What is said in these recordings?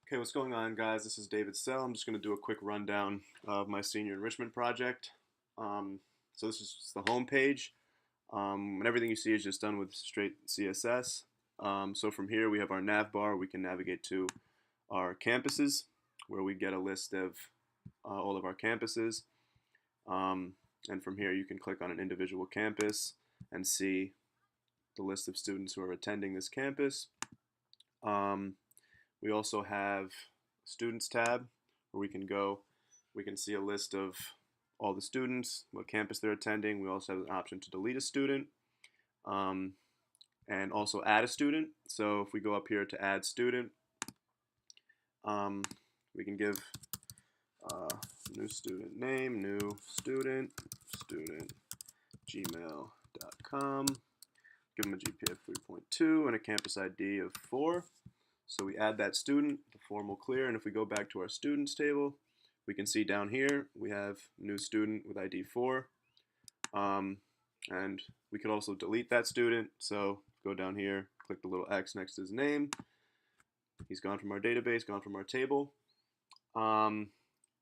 Okay, what's going on, guys? This is David Sehl. I'm just going to do a quick rundown of my senior enrichment project. So this is just the home page, and everything you see is just done with straight CSS. So from here, we have our nav bar. We can navigate to our campuses, where we get a list of all of our campuses. And from here, you can click on an individual campus and see the list of students who are attending this campus. We also have Students tab where we can see a list of all the students, what campus they're attending. We also have an option to delete a student and also add a student. So if we go up here to add student, we can give new student name, new student, gmail.com, give them a GPA of 3.2 and a campus ID of 4. So we add that student, the form will clear, and if we go back to our students table, we can see down here we have new student with ID 4. And we could also delete that student, so go down here, click the little X next to his name. He's gone from our database, gone from our table.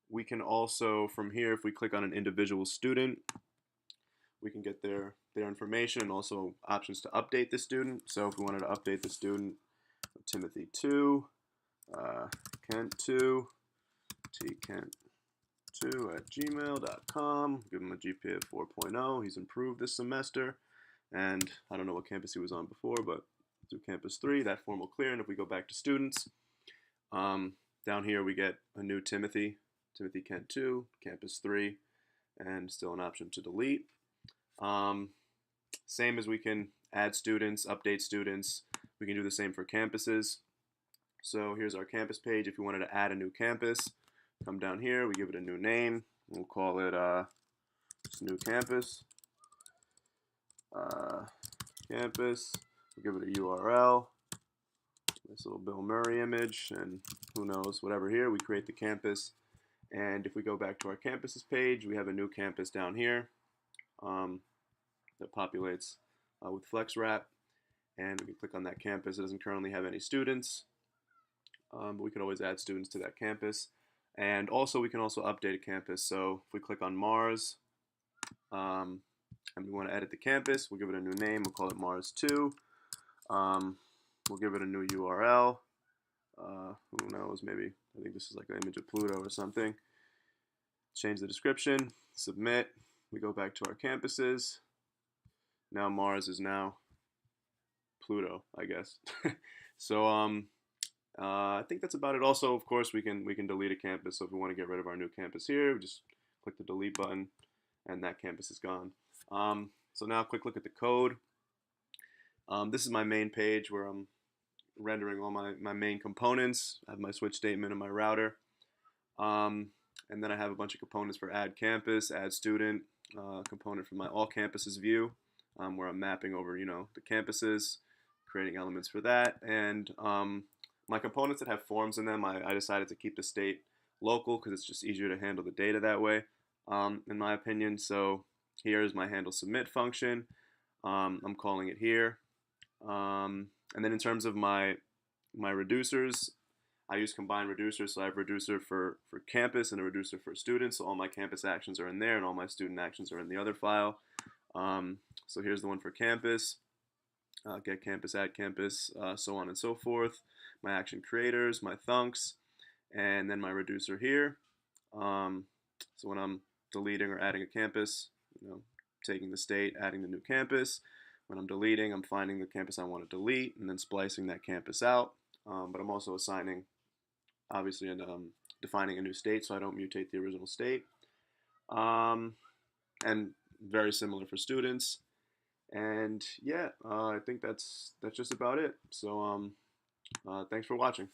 We can also, from here, if we click on an individual student, we can get their information and also options to update the student. So if we wanted to update the student, Timothy 2, Kent 2, tkent2@gmail.com. Give him a GPA of 4.0. He's improved this semester. And I don't know what campus he was on before, but through campus 3, that form will clear. And if we go back to students, down here we get a new Timothy Kent 2, campus 3, and still an option to delete. Same as we can add students, update students. We can do the same for campuses. So here's our campus page. If you wanted to add a new campus, come down here. We give it a new name. We'll call it just new campus. Campus. We'll give it a URL. This little Bill Murray image, and who knows, whatever here. We create the campus. And if we go back to our campuses page, we have a new campus down here that populates with FlexWrap. And we can click on that campus. It doesn't currently have any students, but we could always add students to that campus. And also, we can also update a campus. So if we click on Mars, and we want to edit the campus, we'll give it a new name. We'll call it Mars 2. We'll give it a new URL. Who knows? Maybe I think this is like an image of Pluto or something. Change the description. Submit. We go back to our campuses. Now Mars is now Pluto, I guess. So I think that's about it. Also, of course, we can delete a campus. So if we want to get rid of our new campus here, we just click the delete button, and that campus is gone. So now, a quick look at the code. This is my main page where I'm rendering all my main components. I have my switch statement and my router, and then I have a bunch of components for add campus, add student, component for my all campuses view, where I'm mapping over the campuses, creating elements for that, and my components that have forms in them, I decided to keep the state local because it's just easier to handle the data that way, in my opinion. So here is my handle submit function. I'm calling it here, and then in terms of my reducers, I use combined reducers. So I have a reducer for campus and a reducer for students. So all my campus actions are in there, and all my student actions are in the other file. So here's the one for campus. Get campus, add campus, so on and so forth. My action creators, my thunks, and then my reducer here. So when I'm deleting or adding a campus, taking the state, adding the new campus. When I'm deleting, I'm finding the campus I want to delete and then splicing that campus out. But I'm also assigning, obviously, and defining a new state so I don't mutate the original state. And very similar for students. And yeah, I think that's just about it. So thanks for watching.